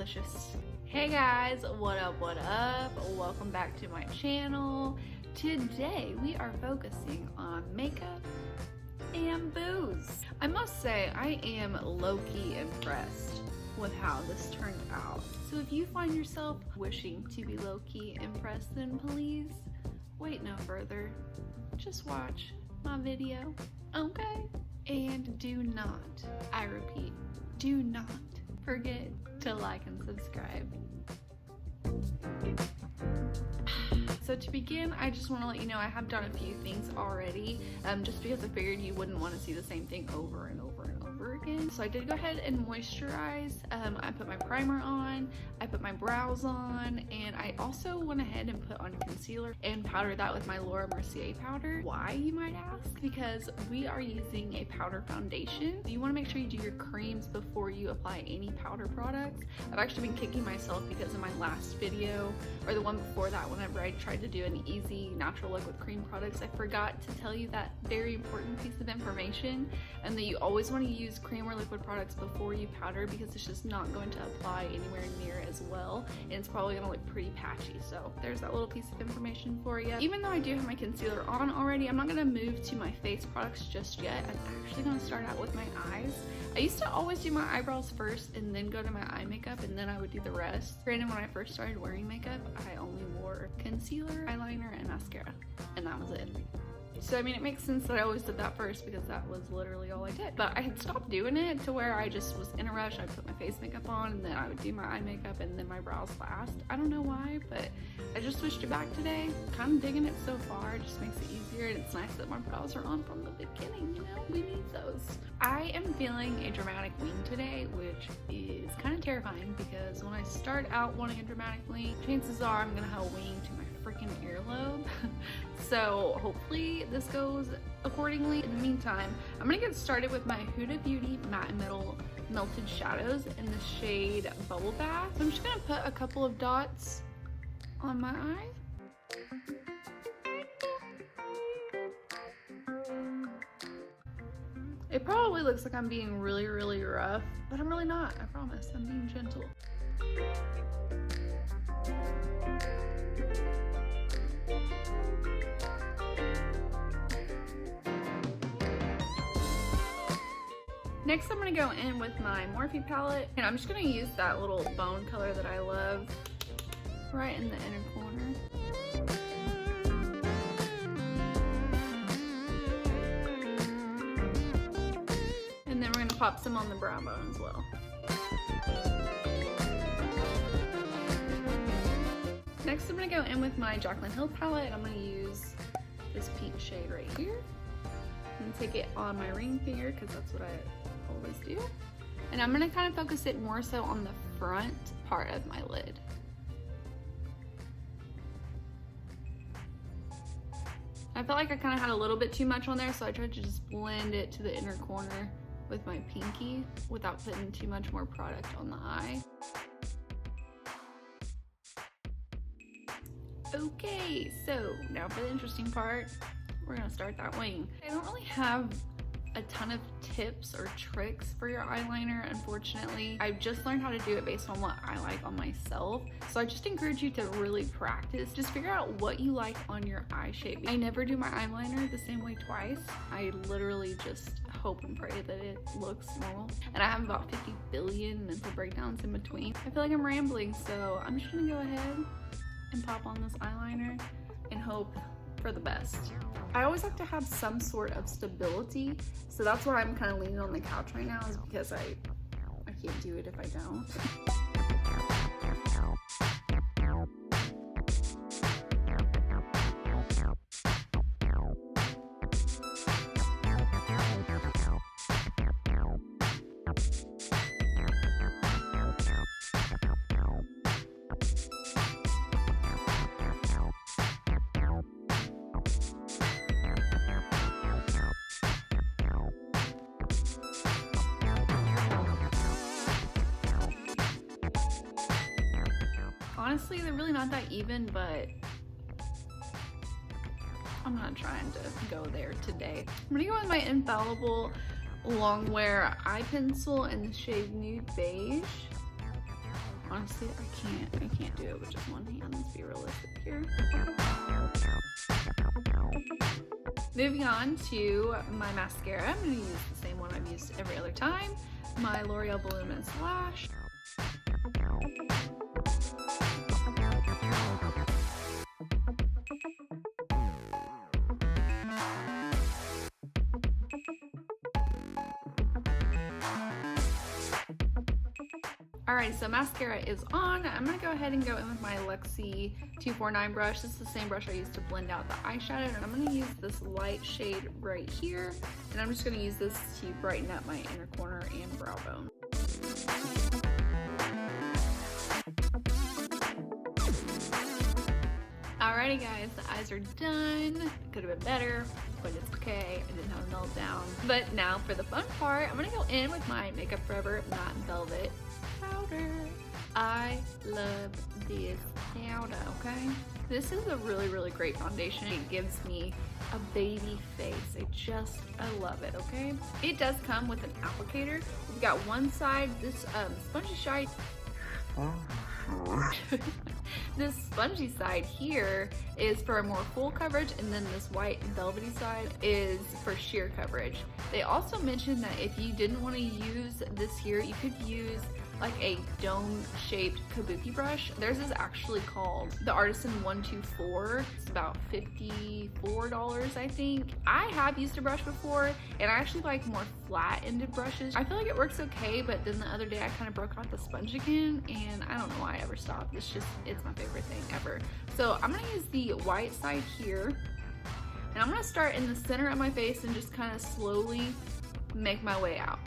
delicious. Hey guys, what up, what up? Welcome back to my channel. Today we are focusing on makeup and booze. I must say I am low-key impressed with how this turned out. So if you find yourself wishing to be low-key impressed, then please wait no further. Just watch my video, okay? And do not, I repeat, do not forget to like and subscribe. So to begin, I just want to let you know I have done a few things already, just because I figured you wouldn't want to see the same thing over and over and over again. So I did go ahead and moisturize. I put my primer on, I put my brows on, and I also went ahead and put on concealer and powdered that with my Laura Mercier powder. Why, you might ask? Because we are using a powder foundation. You want to make sure you do your creams before you apply any powder products. I've actually been kicking myself because in my last video, or the one before that, whenever I tried to do an easy natural look with cream products, I forgot to tell you that very important piece of information, and that you always want to use cream or liquid products before you powder, because it's just not going to apply anywhere near as well, and it's probably going to look pretty patchy. So there's that little piece of information for you. Even though I do have my concealer on already, I'm not going to move to my face products just yet. I'm actually going to start out with my eyes. I used to always do my eyebrows first and then go to my eye makeup, and then I would do the rest. Granted, when I first started wearing makeup, I only wore concealer, eyeliner, and mascara, and that was it. So I mean, it makes sense that I always did that first because that was literally all I did. But I had stopped doing it to where I just was in a rush. I put my face makeup on, and then I would do my eye makeup and then my brows last. I don't know why, but I just switched it back today. Kind of digging it so far. It just makes it easier, and it's nice that my brows are on from the beginning, you know? We need those. I am feeling a dramatic wing today, which is kind of terrifying because when I start out wanting a dramatic wing, chances are I'm gonna have a wing to my freaking earlobe. So hopefully this goes accordingly. In the meantime, I'm gonna get started with my Huda Beauty Matte Middle Melted Shadows in the shade Bubble Bath. I'm just gonna put a couple of dots on my eye. It probably looks like I'm being really, really rough, but I'm really not, I promise. I'm being gentle. Next, I'm gonna go in with my Morphe palette, and I'm just gonna use that little bone color that I love right in the inner corner. And then we're gonna pop some on the brow bone as well. Next, I'm gonna go in with my Jaclyn Hill palette, and I'm gonna use this pink shade right here. And take it on my ring finger, because that's what I always do. And I'm gonna kind of focus it more so on the front part of my lid. I felt like I kind of had a little bit too much on there, so I tried to just blend it to the inner corner with my pinky without putting too much more product on the eye. Okay, so now for the interesting part, we're gonna start that wing. I don't really have a ton of tips or tricks for your eyeliner, unfortunately. I've just learned how to do it based on what I like on myself. So I just encourage you to really practice. Just figure out what you like on your eye shape. I never do my eyeliner the same way twice. I literally just hope and pray that it looks normal. And I have about 50 billion mental breakdowns in between. I feel like I'm rambling, so I'm just gonna go ahead and pop on this eyeliner and hope for the best. I always have to have some sort of stability, so that's why I'm kind of leaning on the couch right now, is because I can't do it if I don't. Honestly, they're really not that even, but I'm not trying to go there today. I'm gonna go with my Infallible Longwear eye pencil in the shade Nude Beige. Honestly, I can't do it with just one hand. Let's be realistic here. Moving on to my mascara. I'm gonna use the same one I've used every other time. My L'Oreal Voluminous Lash. Alright, so mascara is on. I'm going to go ahead and go in with my Luxie 249 brush. This is the same brush I used to blend out the eyeshadow. And I'm going to use this light shade right here. And I'm just going to use this to brighten up my inner corner and brow bone. Alrighty guys, the eyes are done. Could have been better, but it's okay. I didn't have a meltdown. But now for the fun part, I'm going to go in with my Makeup Forever Matte Velvet powder. I love this powder, okay? This is a really great foundation. It gives me a baby face. I love it, okay? It does come with an applicator. We've got one side, this spongy side. This spongy side here is for a more full coverage, and then this white velvety side is for sheer coverage. They also mentioned that if you didn't want to use this here, you could use like a dome-shaped kabuki brush. Theirs is actually called the Artisan 124. It's about $54, I think. I have used a brush before, and I actually like more flat-ended brushes. I feel like it works okay, but then the other day I kind of broke out the sponge again, and I don't know why I ever stopped. It's my favorite thing ever. So I'm gonna use the white side here, and I'm gonna start in the center of my face and just kind of slowly make my way out.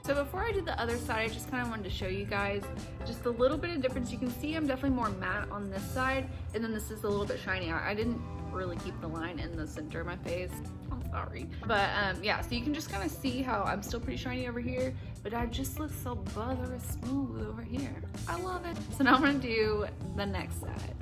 So before I do the other side, I just kind of wanted to show you guys just a little bit of difference. You can see I'm definitely more matte on this side, and then this is a little bit shiny. I didn't really keep the line in the center of my face. I'm sorry. But yeah, so you can just kind of see how I'm still pretty shiny over here, but I just look so buttery smooth over here. I love it. So now I'm gonna do the next side.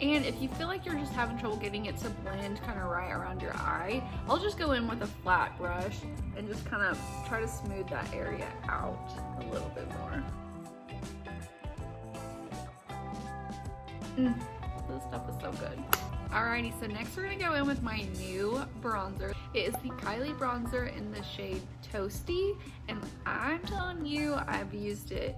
And if you feel like you're just having trouble getting it to blend kind of right around your eye, I'll just go in with a flat brush and just kind of try to smooth that area out a little bit more. This stuff is so good. Alrighty, so next we're gonna go in with my new bronzer. It is the Kylie bronzer in the shade Toasty, and I'm telling you, I've used it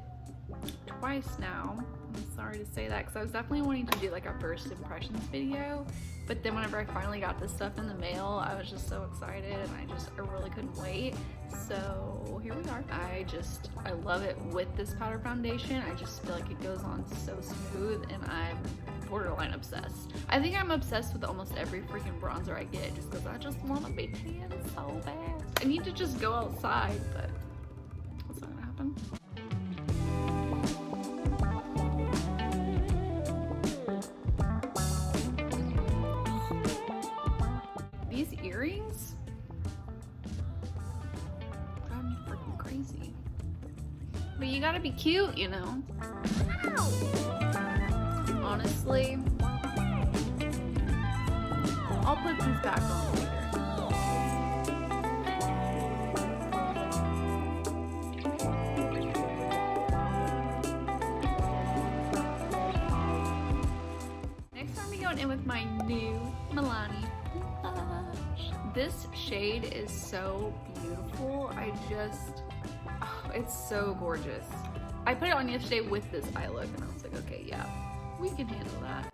twice now. I'm sorry to say that, because I was definitely wanting to do like a first impressions video, but then whenever I finally got this stuff in the mail, I was just so excited, and I really couldn't wait. So here we are. I love it with this powder foundation. I just feel like it goes on so smooth, and I'm borderline obsessed. I think I'm obsessed with almost every freaking bronzer I get, just because I just want to be tan so bad. I need to just go outside, but that's not gonna happen. These earrings drive me freaking crazy. But you gotta be cute, you know? Honestly, I'll put these back on later. Next, I'm gonna be going in with my new Milani blush. This shade is so beautiful. It's so gorgeous. I put it on yesterday with this eye look, and I was like, okay, yeah, we can handle that.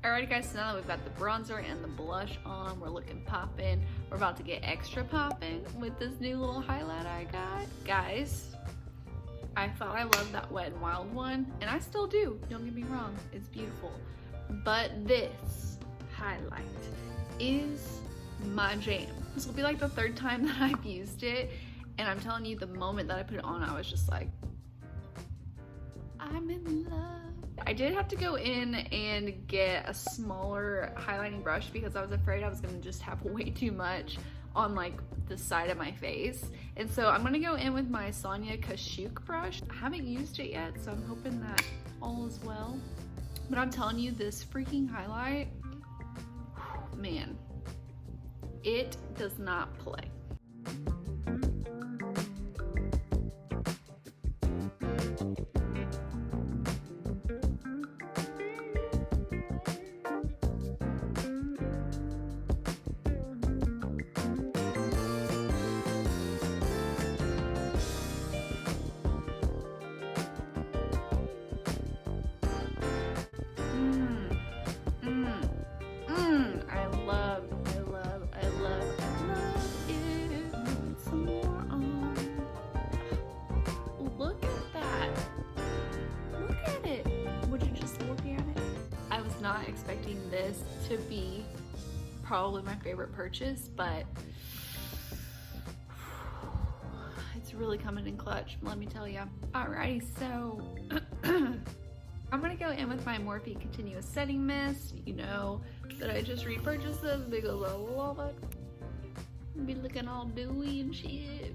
Alrighty guys, so now that we've got the bronzer and the blush on, we're looking poppin'. We're about to get extra poppin' with this new little highlight I got. Guys, I thought I loved that Wet n Wild one, and I still do, don't get me wrong, it's beautiful. But this highlight is my jam. This will be like the third time that I've used it, and I'm telling you, the moment that I put it on, I was just like, I'm in love. I did have to go in and get a smaller highlighting brush because I was afraid I was gonna just have way too much on like the side of my face. And so I'm gonna go in with my Sonia Kashuk brush. I haven't used it yet, so I'm hoping that all is well. But I'm telling you, this freaking highlight, man, it does not play. Not expecting this to be probably my favorite purchase, but it's really coming in clutch, let me tell you. Alrighty, so I'm gonna go in with my Morphe Continuous Setting Mist. You know that I just repurchased this because I love it. Be looking all dewy and shit.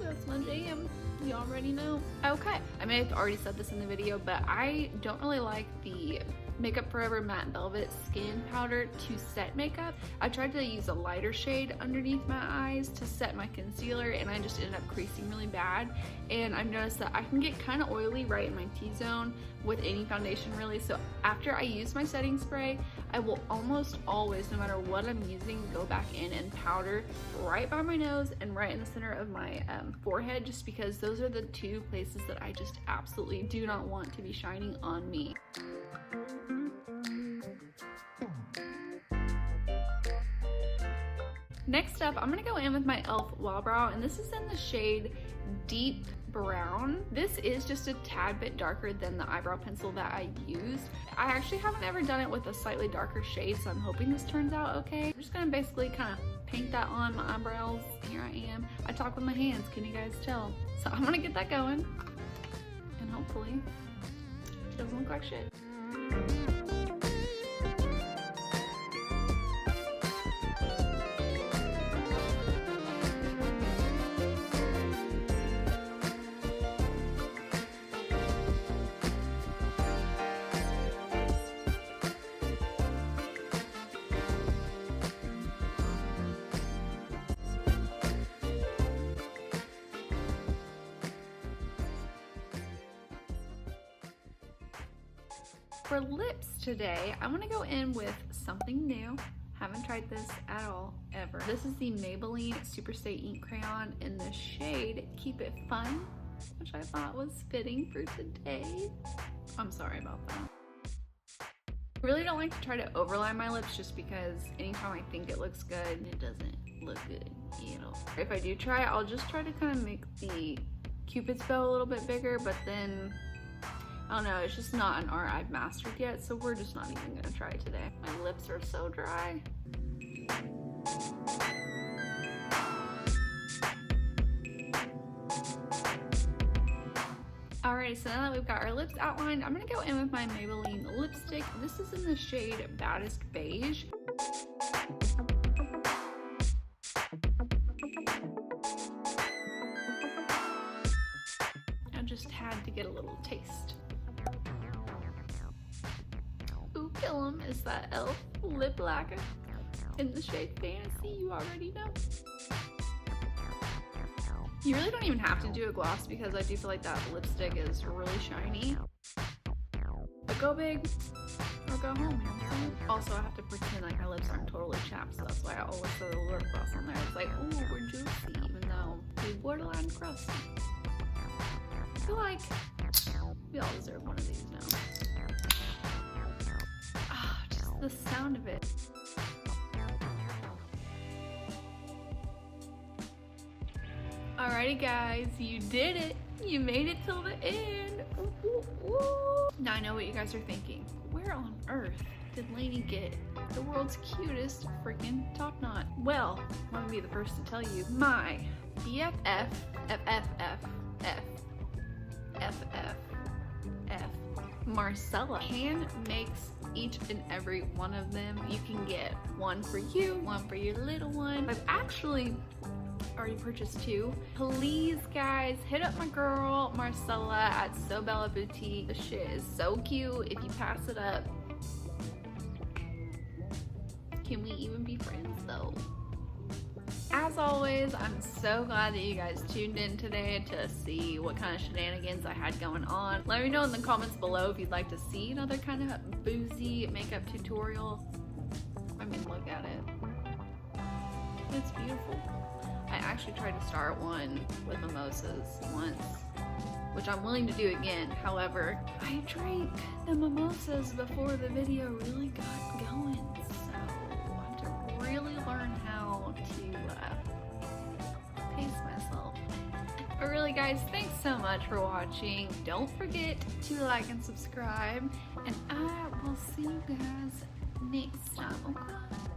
That's my jam. You already know. Okay, I may have already said this in the video, but I don't really like the Makeup Forever Matte Velvet Skin Powder to set makeup. I tried to use a lighter shade underneath my eyes to set my concealer, and I just ended up creasing really bad. And I've noticed that I can get kind of oily right in my T-zone with any foundation really. So after I use my setting spray, I will almost always, no matter what I'm using, go back in and powder right by my nose and right in the center of my forehead, just because those are the two places that I just absolutely do not want to be shining on me. Next up, I'm gonna go in with my e.l.f. Wow Brow, and this is in the shade Deep Brown. This is just a tad bit darker than the eyebrow pencil that I used. I actually haven't ever done it with a slightly darker shade, so I'm hoping this turns out okay. I'm just gonna basically kind of paint that on my eyebrows. Here I am. I talk with my hands, can you guys tell? So I'm gonna get that going, and hopefully it doesn't look like shit. For lips today, I'm gonna go in with something new. Haven't tried this at all, ever. This is the Maybelline Superstay Ink Crayon in the shade Keep It Fun, which I thought was fitting for today. I'm sorry about that. I really don't like to try to overline my lips just because anytime I think it looks good, it doesn't look good, you know. If I do try, I'll just try to kind of make the Cupid's bow a little bit bigger, but then I don't know, it's just not an art I've mastered yet, so we're just not even gonna try today. My lips are so dry. Alright, so now that we've got our lips outlined, I'm gonna go in with my Maybelline lipstick. This is in the shade Baddest Beige. I just had to get a little taste. Ooh, kill 'em is that e.l.f. lip lacquer in the shade Fantasy, you already know. You really don't even have to do a gloss because I do feel like that lipstick is really shiny. But go big or go home, you know what I'm saying? Also, I have to pretend like my lips aren't totally chapped, so that's why I always throw the lip gloss on there. It's like, ooh, we're juicy, even though we borderline crusty. I feel like we all deserve one of these now. the sound of it. Alrighty guys, you did it. You made it till the end. Ooh, ooh, ooh. Now I know what you guys are thinking. Where on earth did Lainey get the world's cutest freaking top knot? Well, let me be the first to tell you. My BFF, Marcella hand makes each and every one of them. You can get one for you, one for your little one. I've actually already purchased two. Please guys, hit up my girl Marcella at So Bella Boutique. This shit is so cute. If you pass it up, can we even be friends though? As always, I'm so glad that you guys tuned in today to see what kind of shenanigans I had going on. Let me know in the comments below if you'd like to see another kind of boozy makeup tutorial. I mean, look at it. It's beautiful. I actually tried to start one with mimosas once, which I'm willing to do again. However, I drank the mimosas before the video really got going, so I have to really learn how to pace myself. But really guys, thanks so much for watching. Don't forget to like and subscribe, and I will see you guys next time, okay?